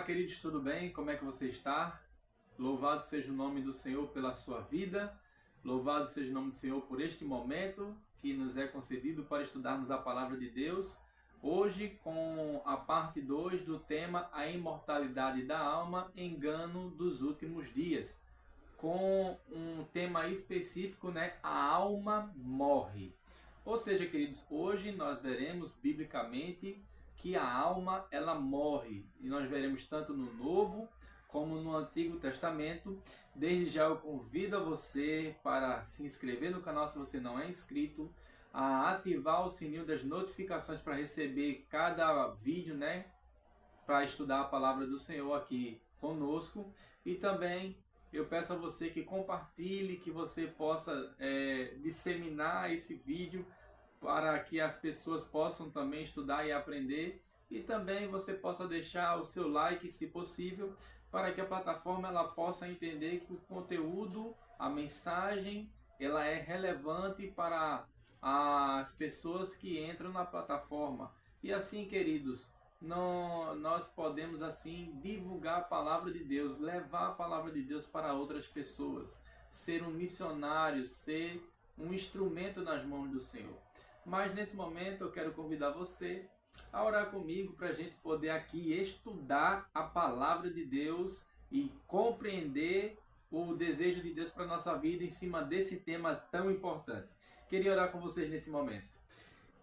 Olá, queridos, tudo bem? Como é que você está? Louvado seja o nome do Senhor pela sua vida. Louvado seja o nome do Senhor por este momento que nos é concedido para estudarmos a palavra de Deus. Hoje com a parte 2 do tema A Imortalidade da Alma, Engano dos Últimos Dias. Com um tema específico, a alma morre. Ou seja, queridos, hoje nós veremos biblicamente que a alma ela morre. E nós veremos tanto no Novo como no Antigo Testamento. Desde já eu convido a você para se inscrever no canal se você não é inscrito, a ativar o sininho das notificações para receber cada vídeo, para estudar a palavra do Senhor aqui conosco. E também eu peço a você que compartilhe, que você possa disseminar esse vídeo para que as pessoas possam também estudar e aprender. E também você possa deixar o seu like, se possível, para que a plataforma ela possa entender que o conteúdo, a mensagem, ela é relevante para as pessoas que entram na plataforma. E assim, queridos, nós podemos assim divulgar a palavra de Deus, levar a palavra de Deus para outras pessoas, ser um missionário, ser um instrumento nas mãos do Senhor. Mas nesse momento eu quero convidar você a orar comigo para a gente poder aqui estudar a palavra de Deus e compreender o desejo de Deus para a nossa vida em cima desse tema tão importante. Queria orar com vocês nesse momento.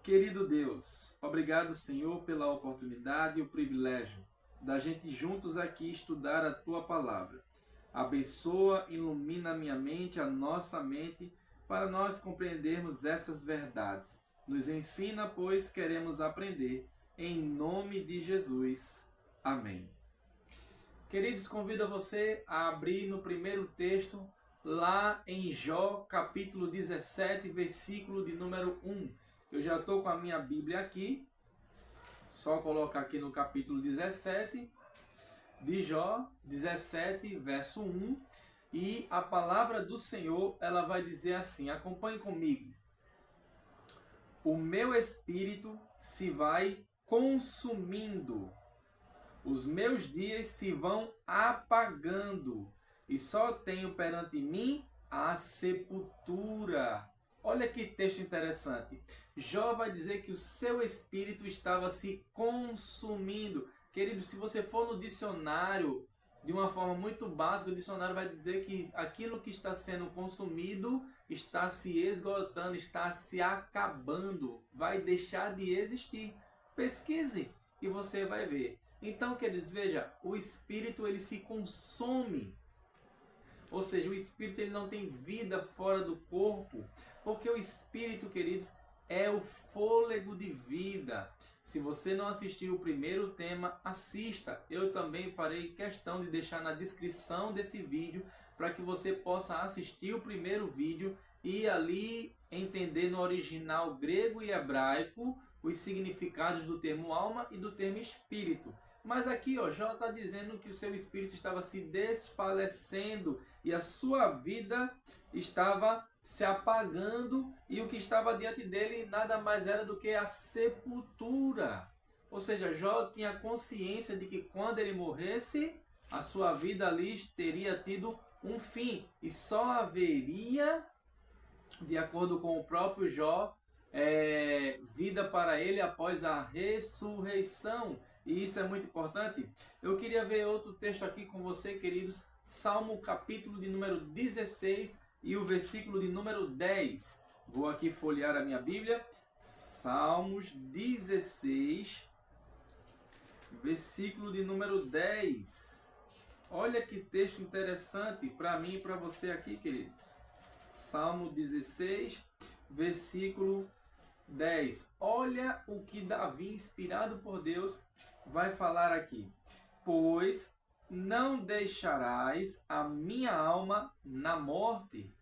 Querido Deus, obrigado, Senhor, pela oportunidade e o privilégio da gente juntos aqui estudar a Tua palavra. Abençoa, ilumina a minha mente, a nossa mente, para nós compreendermos essas verdades. Nos ensina, pois queremos aprender. Em nome de Jesus. Amém. Queridos, convido você a abrir no primeiro texto, lá em Jó, capítulo 17, versículo de número 1. Eu já estou com a minha Bíblia aqui. Só colocar aqui no capítulo 17 de Jó, 17, verso 1. E a palavra do Senhor, ela vai dizer assim, acompanhe comigo. O meu espírito se vai consumindo, os meus dias se vão apagando, e só tenho perante mim a sepultura. Olha que texto interessante. Jó vai dizer que o seu espírito estava se consumindo. Querido, se você for no dicionário, de uma forma muito básica, o dicionário vai dizer que aquilo que está sendo consumido está se esgotando, está se acabando, vai deixar de existir. Pesquise e você vai ver. Então, queridos, veja, o espírito ele se consome. Ou seja, o espírito ele não tem vida fora do corpo, porque o espírito, queridos, é o fôlego de vida. Se você não assistiu o primeiro tema, assista. Eu também farei questão de deixar na descrição desse vídeo para que você possa assistir o primeiro vídeo e ali entender no original grego e hebraico os significados do termo alma e do termo espírito. Mas aqui, Jó está dizendo que o seu espírito estava se desfalecendo e a sua vida estava se apagando, e o que estava diante dele nada mais era do que a sepultura. Ou seja, Jó tinha consciência de que quando ele morresse, a sua vida ali teria tido um fim, e só haveria, de acordo com o próprio Jó, vida para ele após a ressurreição. E isso é muito importante. Eu queria ver outro texto aqui com você, queridos. Salmo capítulo de número 16 e o versículo de número 10. Vou aqui folhear a minha Bíblia. Salmos 16, versículo de número 10. Olha que texto interessante para mim e para você aqui, queridos. Salmo 16, versículo 10. Olha o que Davi, inspirado por Deus, vai falar aqui. Pois não deixarás a minha alma na morte,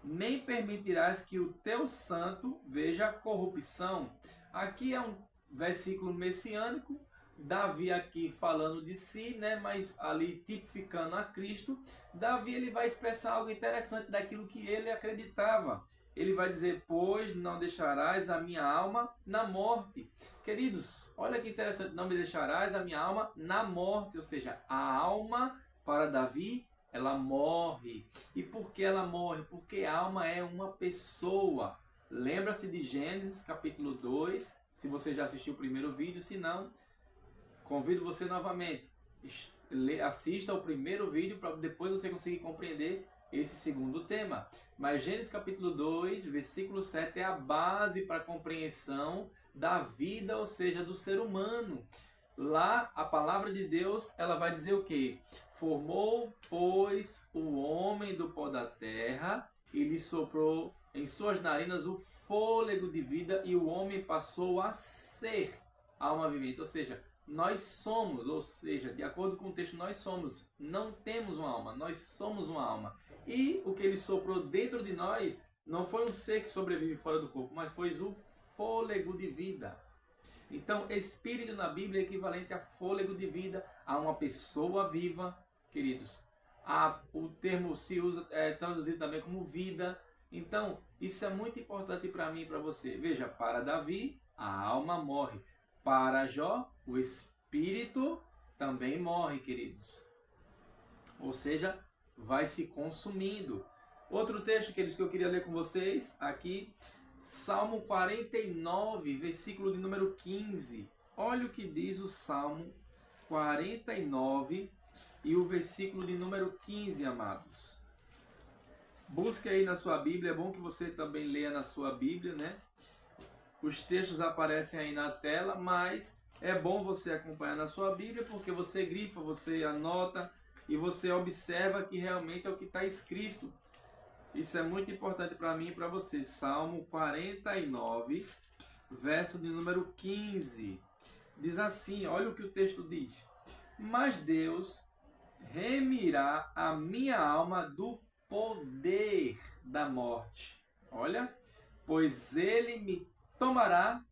nem permitirás que o teu santo veja a corrupção. Aqui é um versículo messiânico, Davi aqui falando de si, mas ali tipificando a Cristo. Davi ele vai expressar algo interessante daquilo que ele acreditava. ele vai dizer, pois não deixarás a minha alma na morte. Queridos, olha que interessante, não me deixarás a minha alma na morte, ou seja, a alma para Davi, ela morre. E por que ela morre? Porque a alma é uma pessoa. Lembra-se de Gênesis capítulo 2, se você já assistiu o primeiro vídeo, se não, convido você novamente, assista o primeiro vídeo para depois você conseguir compreender esse segundo tema. Mas Gênesis capítulo 2, versículo 7 é a base para a compreensão da vida, ou seja, do ser humano. Lá, a palavra de Deus, ela vai dizer o quê? Formou, pois, o homem do pó da terra e lhe soprou em suas narinas o fôlego de vida e o homem passou a ser alma vivente. Ou seja, nós somos, ou seja, de acordo com o texto, nós somos, não temos uma alma, nós somos uma alma. E o que ele soprou dentro de nós não foi um ser que sobrevive fora do corpo, mas foi o fôlego de vida. Então, espírito na Bíblia é equivalente a fôlego de vida, a uma pessoa viva, queridos. O termo se usa, é traduzido também como vida. Então, isso é muito importante para mim e para você. Veja, para Davi, a alma morre. Para Jó, o espírito também morre, queridos. Ou seja, vai se consumindo. Outro texto, queridos, que eu queria ler com vocês aqui, Salmo 49, versículo de número 15. Olha o que diz o Salmo 49 e o versículo de número 15, amados. Busque aí na sua Bíblia, é bom que você também leia na sua Bíblia, né? Os textos aparecem aí na tela, mas é bom você acompanhar na sua Bíblia, porque você grifa, você anota e você observa que realmente é o que está escrito. Isso é muito importante para mim e para você. Salmo 49, verso de número 15. Diz assim, olha o que o texto diz. Mas Deus remirá a minha alma do poder da morte. Olha, pois ele me tomará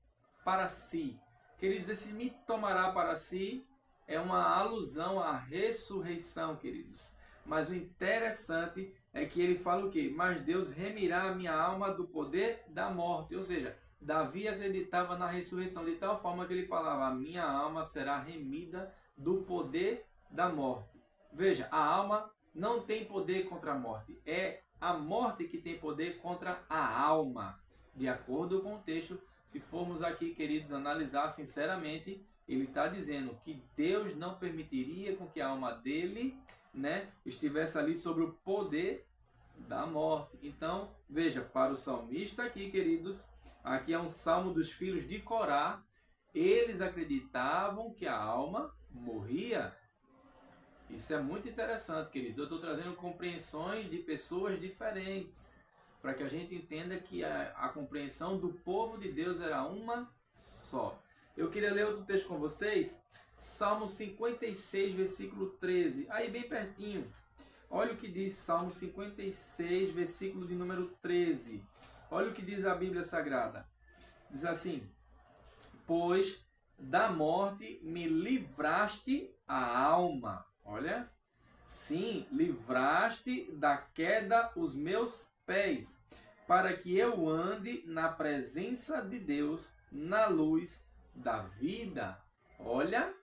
para si. Queridos, esse me tomará para si é uma alusão à ressurreição, queridos. Mas o interessante é que ele fala o quê? Mas Deus remirá a minha alma do poder da morte. Ou seja, Davi acreditava na ressurreição de tal forma que ele falava, a minha alma será remida do poder da morte. Veja, a alma não tem poder contra a morte. É a morte que tem poder contra a alma. De acordo com o texto, se formos aqui, queridos, analisar sinceramente, ele está dizendo que Deus não permitiria com que a alma dele, né, estivesse ali sobre o poder da morte. Então, veja, para o salmista aqui, queridos, aqui é um salmo dos filhos de Corá. Eles acreditavam que a alma morria. Isso é muito interessante, queridos. Eu estou trazendo compreensões de pessoas diferentes, para que a gente entenda que a compreensão do povo de Deus era uma só. Eu queria ler outro texto com vocês, Salmo 56, versículo 13, aí bem pertinho. Olha o que diz Salmo 56, versículo de número 13. Olha o que diz a Bíblia Sagrada. Diz assim, pois da morte me livraste a alma. Olha, sim, livraste da queda os meus pés, para que eu ande na presença de Deus, na luz da vida. Olha,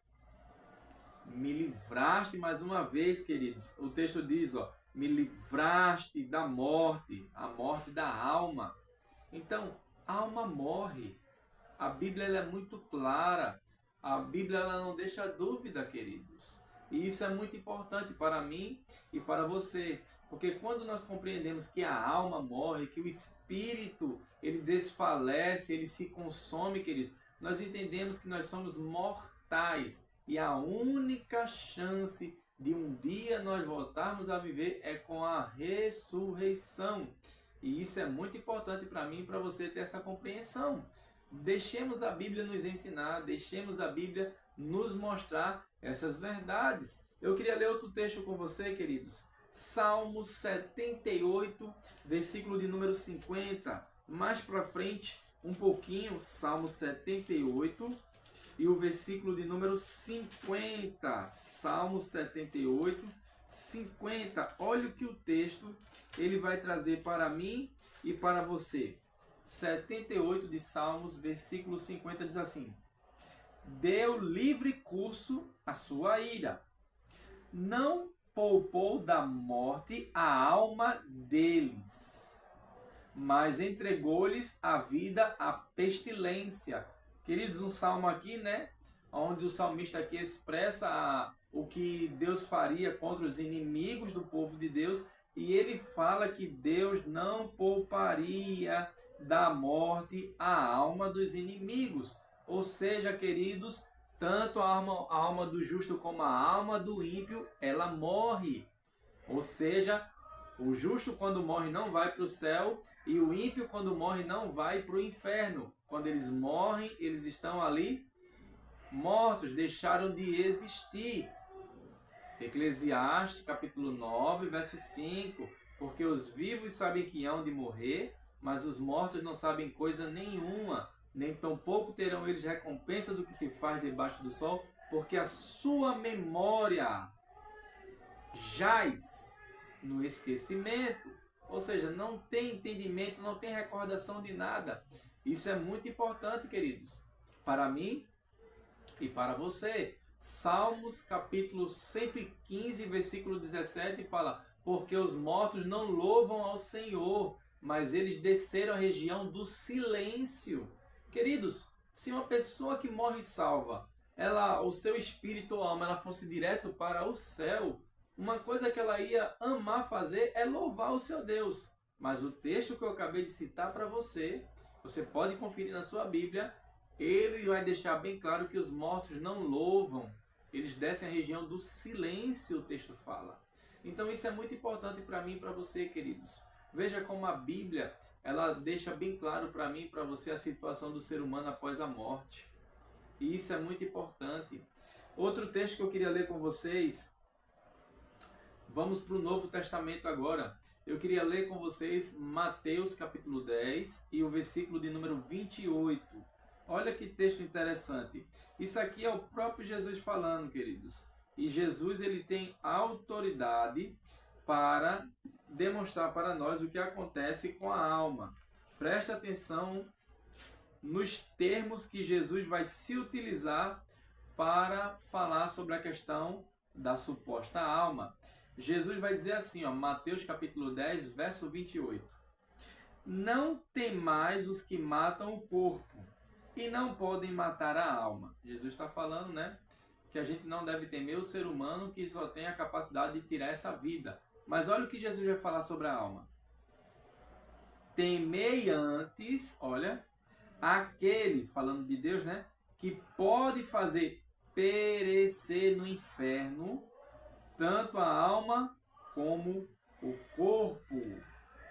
me livraste mais uma vez, queridos. O texto diz, ó, me livraste da morte, a morte da alma. Então, a alma morre. A Bíblia ela é muito clara. A Bíblia ela não deixa dúvida, queridos. E isso é muito importante para mim e para você. Porque quando nós compreendemos que a alma morre, que o espírito ele desfalece, ele se consome, queridos, nós entendemos que nós somos mortais. E a única chance de um dia nós voltarmos a viver é com a ressurreição. E isso é muito importante para mim e para você ter essa compreensão. Deixemos a Bíblia nos ensinar, deixemos a Bíblia nos mostrar essas verdades. Eu queria ler outro texto com você, queridos. Salmo 78, versículo de número 50. Mais para frente, um pouquinho, Salmo 78 e o versículo de número 50. Salmo 78, 50. Olha o que o texto ele vai trazer para mim e para você. 78 de Salmos, versículo 50 diz assim: deu livre curso à sua ira, não poupou da morte a alma deles, mas entregou-lhes a vida à pestilência. Queridos, um salmo aqui, né, onde o salmista aqui expressa o que Deus faria contra os inimigos do povo de Deus, e ele fala que Deus não pouparia da morte a alma dos inimigos. Ou seja, queridos, tanto a alma do justo como a alma do ímpio, ela morre. Ou seja, o justo quando morre não vai para o céu e o ímpio quando morre não vai para o inferno. Quando eles morrem, eles estão ali mortos, deixaram de existir. Eclesiastes capítulo 9, verso 5. Porque os vivos sabem que hão de morrer, mas os mortos não sabem coisa nenhuma, nem tampouco terão eles recompensa do que se faz debaixo do sol, porque a sua memória jaz no esquecimento. Ou seja, não tem entendimento, não tem recordação de nada. Isso é muito importante, queridos, para mim e para você. Salmos capítulo 115, versículo 17 fala: porque os mortos não louvam ao Senhor, mas eles desceram à região do silêncio. Queridos, se uma pessoa que morre salva, o seu espírito ou alma, ela fosse direto para o céu, uma coisa que ela ia amar fazer é louvar o seu Deus. Mas o texto que eu acabei de citar para você, você pode conferir na sua Bíblia, ele vai deixar bem claro que os mortos não louvam, eles descem à região do silêncio, o texto fala. Então isso é muito importante para mim e para você, queridos. Veja como a Bíblia, ela deixa bem claro para mim e para você a situação do ser humano após a morte. E isso é muito importante. Outro texto que eu queria ler com vocês, vamos para o Novo Testamento agora. Eu queria ler com vocês Mateus capítulo 10 e o versículo de número 28. Olha que texto interessante. Isso aqui é o próprio Jesus falando, queridos. E Jesus, ele tem autoridade para demonstrar para nós o que acontece com a alma. Presta atenção nos termos que Jesus vai se utilizar para falar sobre a questão da suposta alma. Jesus vai dizer assim, Mateus capítulo 10, verso 28. Não temais os que matam o corpo e não podem matar a alma. Jesus está falando, né, que a gente não deve temer o ser humano que só tem a capacidade de tirar essa vida. Mas olha o que Jesus vai falar sobre a alma. Temei antes, olha, aquele, falando de Deus, né, que pode fazer perecer no inferno tanto a alma como o corpo.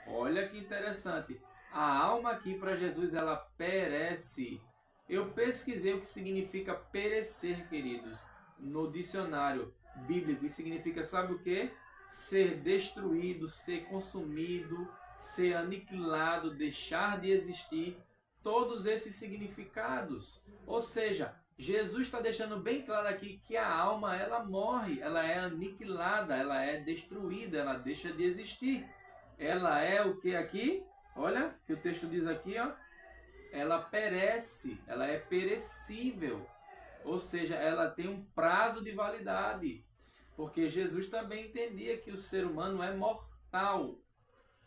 Olha que interessante. A alma aqui para Jesus, ela perece. Eu pesquisei o que significa perecer, queridos, no dicionário bíblico. Isso significa, sabe o quê? Ser destruído, ser consumido, ser aniquilado, deixar de existir. Todos esses significados. Ou seja, Jesus está deixando bem claro aqui que a alma, ela morre, ela é aniquilada, ela é destruída, ela deixa de existir. Ela é o que aqui? Olha, que o texto diz aqui, ela perece, ela é perecível. Ou seja, ela tem um prazo de validade. Porque Jesus também entendia que o ser humano é mortal.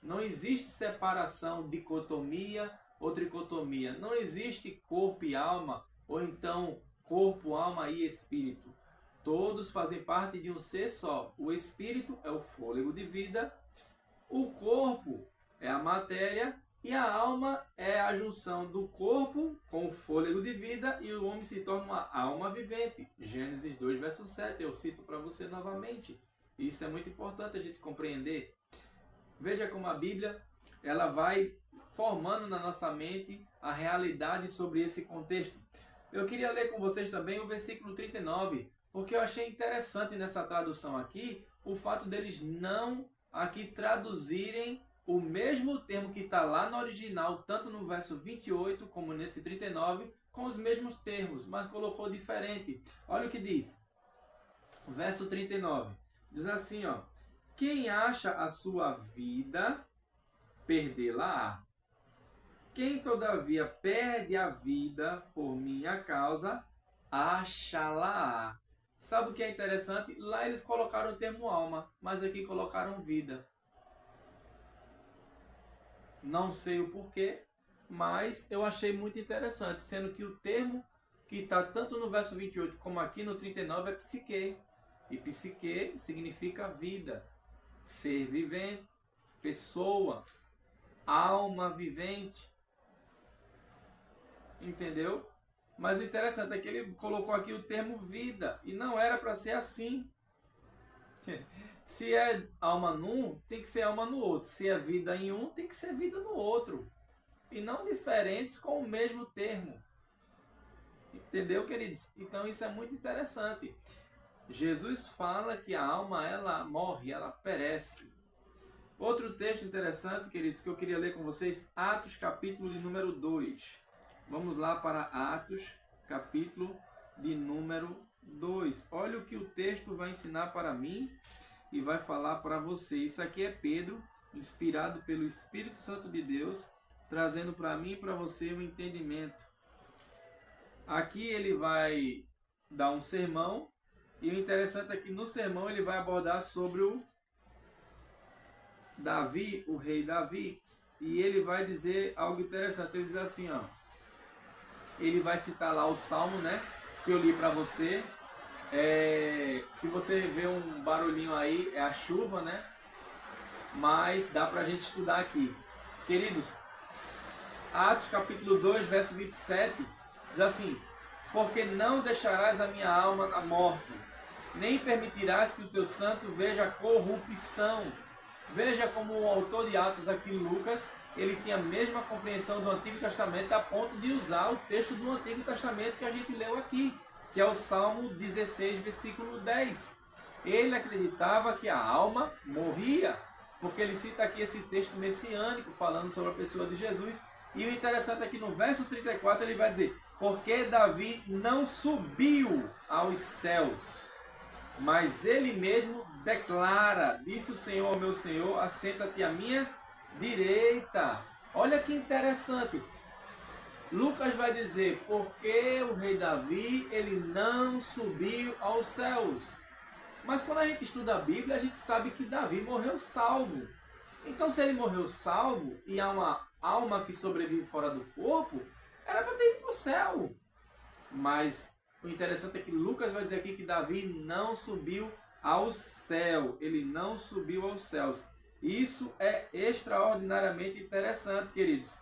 Não existe separação, dicotomia ou tricotomia. Não existe corpo e alma, ou então corpo, alma e espírito. Todos fazem parte de um ser só. O espírito é o fôlego de vida, o corpo é a matéria e a alma é a junção do corpo com o fôlego de vida e o homem se torna uma alma vivente. Gênesis 2, verso 7, eu cito para você novamente. Isso é muito importante a gente compreender. Veja como a Bíblia, ela vai formando na nossa mente a realidade sobre esse contexto. Eu queria ler com vocês também o versículo 39, porque eu achei interessante nessa tradução aqui, o fato deles não aqui traduzirem o mesmo termo que está lá no original, tanto no verso 28 como nesse 39, com os mesmos termos, mas colocou diferente. Olha o que diz. Verso 39. Diz assim, quem acha a sua vida perdê-la-á. Quem todavia perde a vida por minha causa, achá-la-á. Sabe o que é interessante? Lá eles colocaram o termo alma, mas aqui colocaram vida. Não sei o porquê, mas eu achei muito interessante, sendo que o termo que está tanto no verso 28 como aqui no 39 é psique. E psique significa vida, ser vivente, pessoa, alma vivente. Entendeu? Mas o interessante é que ele colocou aqui o termo vida, e não era para ser assim. Se é alma num, tem que ser alma no outro. Se é vida em um, tem que ser vida no outro. E não diferentes com o mesmo termo. Entendeu, queridos? Então isso é muito interessante. Jesus fala que a alma, ela morre, ela perece. Outro texto interessante, queridos, que eu queria ler com vocês, Atos, capítulo de número 2. Vamos lá para Atos, capítulo de número 2. Olha o que o texto vai ensinar para mim e vai falar para você. Isso aqui é Pedro, inspirado pelo Espírito Santo de Deus, trazendo para mim e para você o entendimento. Aqui ele vai dar um sermão, e o interessante é que no sermão ele vai abordar sobre o Davi, o rei Davi, e ele vai dizer algo interessante. Ele diz assim, ó, ele vai citar lá o Salmo, né, que eu li para você. Se você vê um barulhinho aí, é a chuva, né, mas dá para a gente estudar aqui. Queridos, Atos capítulo 2, verso 27, diz assim: porque não deixarás a minha alma na morte, nem permitirás que o teu santo veja corrupção. Veja como o autor de Atos aqui, Lucas, ele tinha a mesma compreensão do Antigo Testamento a ponto de usar o texto do Antigo Testamento que a gente leu aqui, que é o Salmo 16, versículo 10. Ele acreditava que a alma morria, porque ele cita aqui esse texto messiânico falando sobre a pessoa de Jesus. E o interessante é que no verso 34 ele vai dizer: porque Davi não subiu aos céus, mas ele mesmo declara, disse o Senhor ao meu Senhor, assenta-te à minha direita. Olha que interessante. Lucas vai dizer, porque o rei Davi, ele não subiu aos céus. Mas quando a gente estuda a Bíblia, a gente sabe que Davi morreu salvo. Então, se ele morreu salvo e há uma alma que sobrevive fora do corpo, era para ter ido para o céu. Mas o interessante é que Lucas vai dizer aqui que Davi não subiu ao céu. Ele não subiu aos céus. Isso é extraordinariamente interessante, queridos.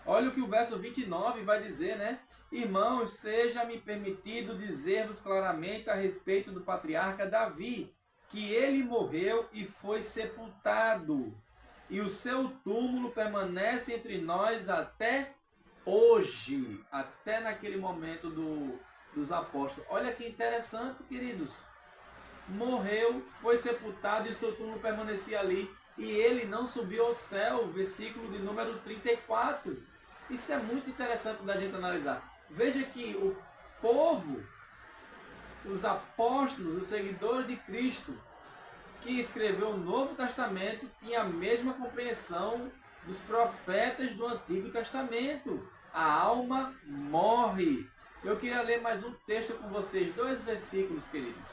Olha o que o verso 29 vai dizer, né? Irmãos, seja-me permitido dizer-vos claramente a respeito do patriarca Davi, que ele morreu e foi sepultado, e o seu túmulo permanece entre nós até hoje, até naquele momento dos apóstolos. Olha que interessante, queridos. Morreu, foi sepultado e o seu túmulo permanecia ali. E ele não subiu ao céu, versículo de número 34. Isso é muito interessante da gente analisar. Veja que o povo, os apóstolos, os seguidores de Cristo, que escreveu o Novo Testamento, tinha a mesma compreensão dos profetas do Antigo Testamento. A alma morre. Eu queria ler mais um texto com vocês, 2 versículos, queridos,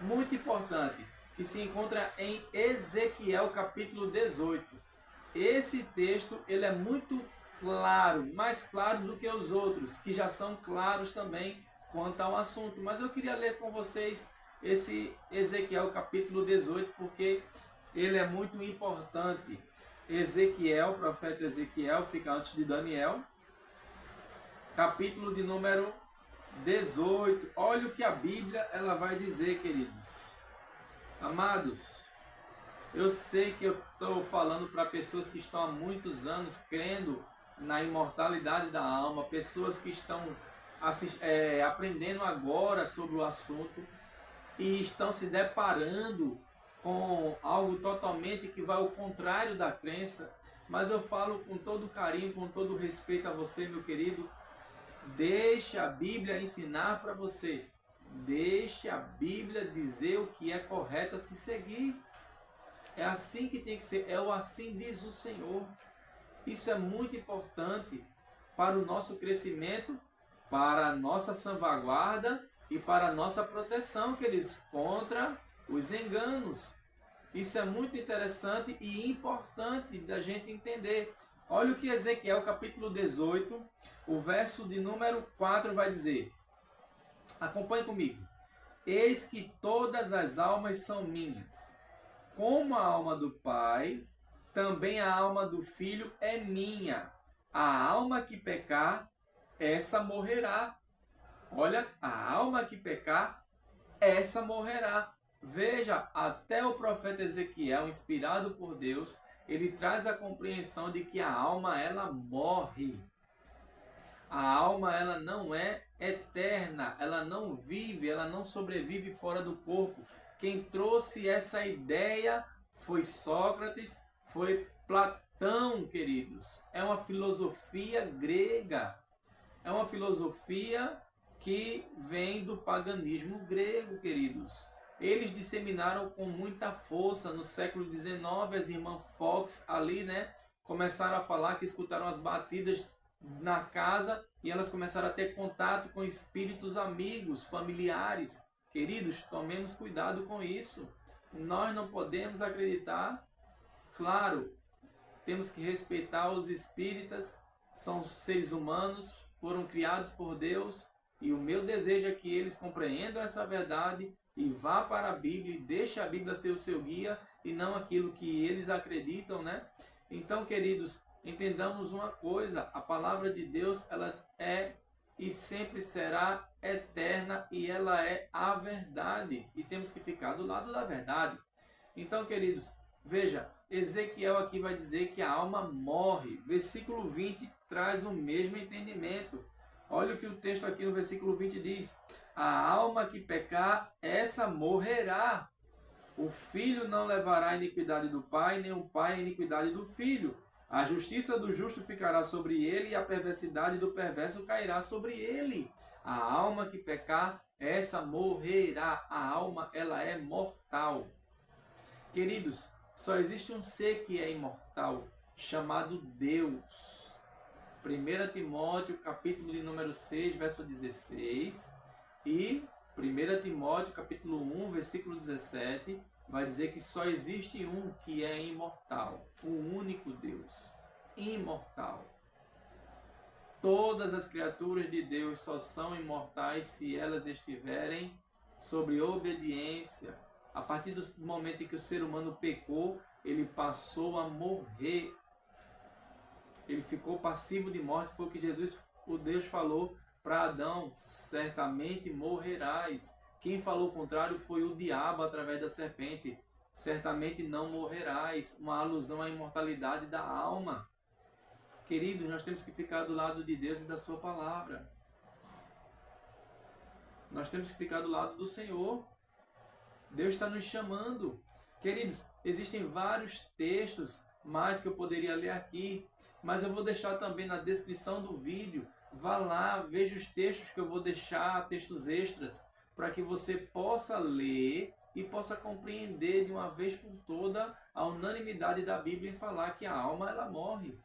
muito importante, que se encontra em Ezequiel capítulo 18. Esse texto ele é muito claro, mais claro do que os outros, que já são claros também quanto ao assunto. Mas eu queria ler com vocês esse Ezequiel capítulo 18, porque ele é muito importante. Ezequiel, profeta Ezequiel, fica antes de Daniel, capítulo de número 18. Olha o que a Bíblia ela vai dizer, queridos. Amados, eu sei que eu estou falando para pessoas que estão há muitos anos crendo na imortalidade da alma, pessoas que estão aprendendo agora sobre o assunto e estão se deparando com algo totalmente que vai ao contrário da crença. Mas eu falo com todo carinho, com todo respeito a você, meu querido. Deixe a Bíblia ensinar para você. Deixe a Bíblia dizer o que é correto a se seguir. É assim que tem que ser. É o assim diz o Senhor. Isso é muito importante para o nosso crescimento, para a nossa salvaguarda e para a nossa proteção, queridos, contra os enganos. Isso é muito interessante e importante da gente entender. Olha o que Ezequiel capítulo 18, o verso de número 4 vai dizer. Acompanhe comigo. Eis que todas as almas são minhas. Como a alma do Pai, também a alma do Filho é minha. A alma que pecar, essa morrerá. Olha, a alma que pecar, essa morrerá. Veja, até o profeta Ezequiel, inspirado por Deus, ele traz a compreensão de que a alma, ela morre. A alma, ela não é eterna, ela não vive, ela não sobrevive fora do corpo. Quem trouxe essa ideia foi Sócrates, foi Platão, queridos. É uma filosofia grega. É uma filosofia que vem do paganismo grego, queridos. Eles disseminaram com muita força no século XIX, as irmãs Fox ali, né, começaram a falar que escutaram as batidas na casa e elas começaram a ter contato com espíritos amigos, familiares. Queridos, tomemos cuidado com isso. Nós não podemos acreditar. Claro, temos que respeitar os espíritas, são seres humanos, foram criados por Deus, e o meu desejo é que eles compreendam essa verdade e vá para a Bíblia e deixe a Bíblia ser o seu guia e não aquilo que eles acreditam, né? Então, queridos, entendamos uma coisa, a palavra de Deus, ela é e sempre será eterna e ela é a verdade. E temos que ficar do lado da verdade. Então, queridos, veja, Ezequiel aqui vai dizer que a alma morre. Versículo 20 traz o mesmo entendimento. Olha o que o texto aqui no versículo 20 diz. A alma que pecar, essa morrerá. O filho não levará a iniquidade do pai, nem o pai a iniquidade do filho. A justiça do justo ficará sobre ele e a perversidade do perverso cairá sobre ele. A alma que pecar, essa morrerá. A alma, ela é mortal. Queridos, só existe um ser que é imortal, chamado Deus. 1 Timóteo, capítulo de número 6, verso 16. E 1 Timóteo, capítulo 1, versículo 17, vai dizer que só existe um que é imortal, o único Deus, imortal. Todas as criaturas de Deus só são imortais se elas estiverem sob obediência. A partir do momento em que o ser humano pecou, ele passou a morrer. Ele ficou passivo de morte, foi o que Jesus, o Deus, falou para Adão, certamente morrerás. Quem falou o contrário foi o diabo através da serpente. Certamente não morrerás. Uma alusão à imortalidade da alma. Queridos, nós temos que ficar do lado de Deus e da sua palavra. Nós temos que ficar do lado do Senhor. Deus está nos chamando. Queridos, existem vários textos mais que eu poderia ler aqui, mas eu vou deixar também na descrição do vídeo. Vá lá, veja os textos que eu vou deixar, textos extras, para que você possa ler e possa compreender de uma vez por toda a unanimidade da Bíblia em falar que a alma, ela morre.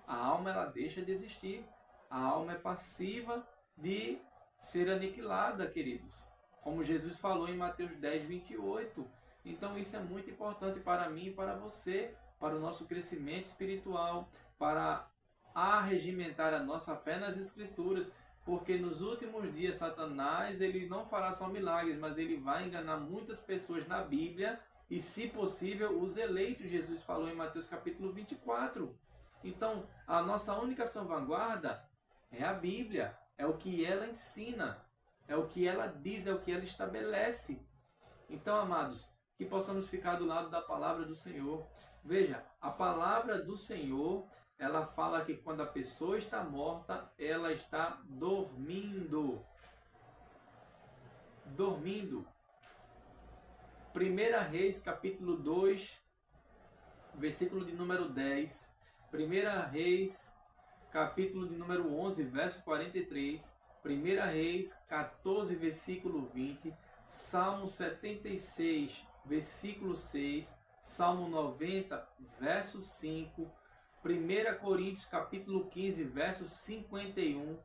A alma, ela deixa de existir. A alma é passiva de ser aniquilada, queridos. Como Jesus falou em Mateus 10, 28. Então isso é muito importante para mim e para você, para o nosso crescimento espiritual, para arregimentar a nossa fé nas Escrituras, porque nos últimos dias Satanás, ele não fará só milagres, mas ele vai enganar muitas pessoas na Bíblia e, se possível, os eleitos. Jesus falou em Mateus capítulo 24. Então, a nossa única salvaguarda é a Bíblia, é o que ela ensina, é o que ela diz, é o que ela estabelece. Então, amados, que possamos ficar do lado da palavra do Senhor. Veja, a palavra do Senhor, ela fala que quando a pessoa está morta, ela está dormindo. Dormindo. 1 Reis, capítulo 2, versículo de número 10. 1 Reis, capítulo de número 11, verso 43. 1 Reis, 14, versículo 20. Salmo 76, versículo 6. Salmo 90, verso 5. 1 Coríntios capítulo 15, verso 51.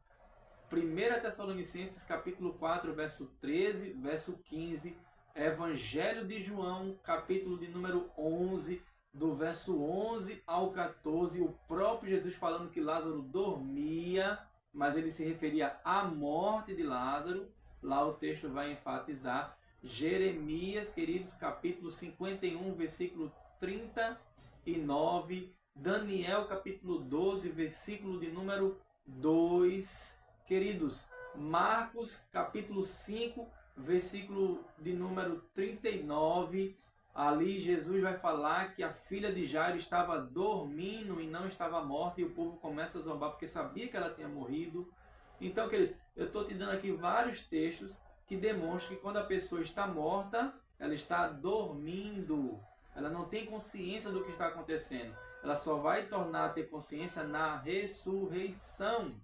1 Tessalonicenses capítulo 4, verso 13, verso 15. Evangelho de João, capítulo de número 11, do verso 11 ao 14. O próprio Jesus falando que Lázaro dormia, mas ele se referia à morte de Lázaro. Lá o texto vai enfatizar. Jeremias, queridos, capítulo 51, versículo 39. Daniel, capítulo 12, versículo de número 2. Queridos, Marcos, capítulo 5, versículo de número 39. Ali Jesus vai falar que a filha de Jairo estava dormindo e não estava morta, e o povo começa a zombar porque sabia que ela tinha morrido. Então, queridos, eu estou te dando aqui vários textos que demonstram que quando a pessoa está morta, ela está dormindo. Ela não tem consciência do que está acontecendo. Ela só vai tornar a ter consciência na ressurreição.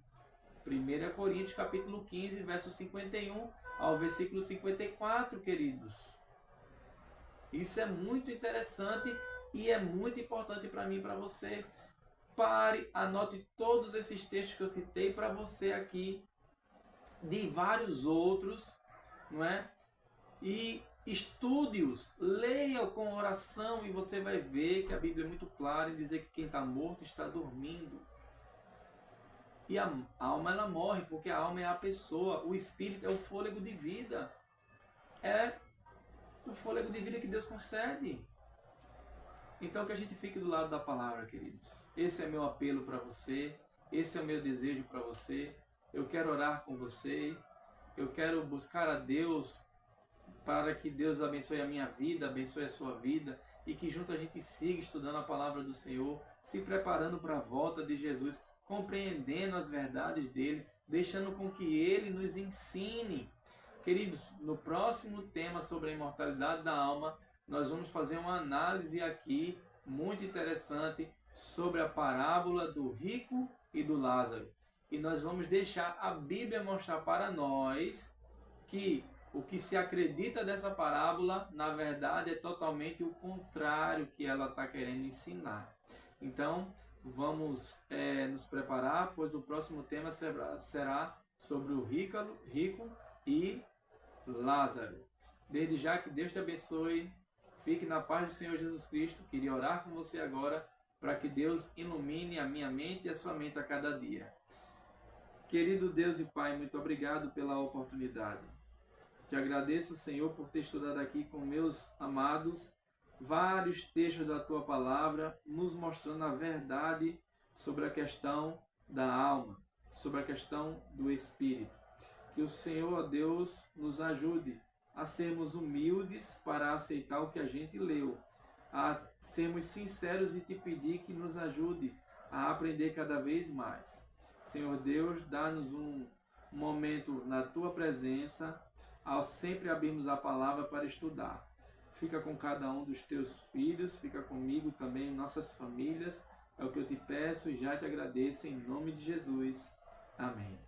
1 Coríntios capítulo 15, verso 51 ao versículo 54, queridos. Isso é muito interessante e é muito importante para mim e para você. Pare, anote todos esses textos que eu citei para você aqui, de vários outros, não é? E estude-os, leia com oração, e você vai ver que a Bíblia é muito clara em dizer que quem está morto está dormindo. E a alma, ela morre, porque a alma é a pessoa, o espírito é o fôlego de vida. É o fôlego de vida que Deus concede. Então que a gente fique do lado da palavra, queridos. Esse é meu apelo para você, esse é o meu desejo para você. Eu quero orar com você, eu quero buscar a Deus para que Deus abençoe a minha vida, abençoe a sua vida, e que junto a gente siga estudando a palavra do Senhor, se preparando para a volta de Jesus, compreendendo as verdades dele, deixando com que ele nos ensine. Queridos, no próximo tema sobre a imortalidade da alma, nós vamos fazer uma análise aqui muito interessante sobre a parábola do rico e do Lázaro. E nós vamos deixar a Bíblia mostrar para nós que o que se acredita dessa parábola, na verdade, é totalmente o contrário que ela está querendo ensinar. Então, vamos nos preparar, pois o próximo tema será sobre o rico e Lázaro. Desde já, que Deus te abençoe. Fique na paz do Senhor Jesus Cristo. Queria orar com você agora para que Deus ilumine a minha mente e a sua mente a cada dia. Querido Deus e Pai, muito obrigado pela oportunidade. Te agradeço, Senhor, por ter estudado aqui com meus amados vários textos da Tua Palavra, nos mostrando a verdade sobre a questão da alma, sobre a questão do Espírito. Que o Senhor, ó Deus, nos ajude a sermos humildes para aceitar o que a gente leu, a sermos sinceros e te pedir que nos ajude a aprender cada vez mais. Senhor Deus, dá-nos um momento na Tua presença, ao sempre abrirmos a palavra para estudar. Fica com cada um dos Teus filhos, fica comigo também, nossas famílias. É o que eu te peço e já te agradeço em nome de Jesus. Amém.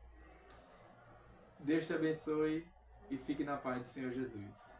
Deus te abençoe e fique na paz do Senhor Jesus.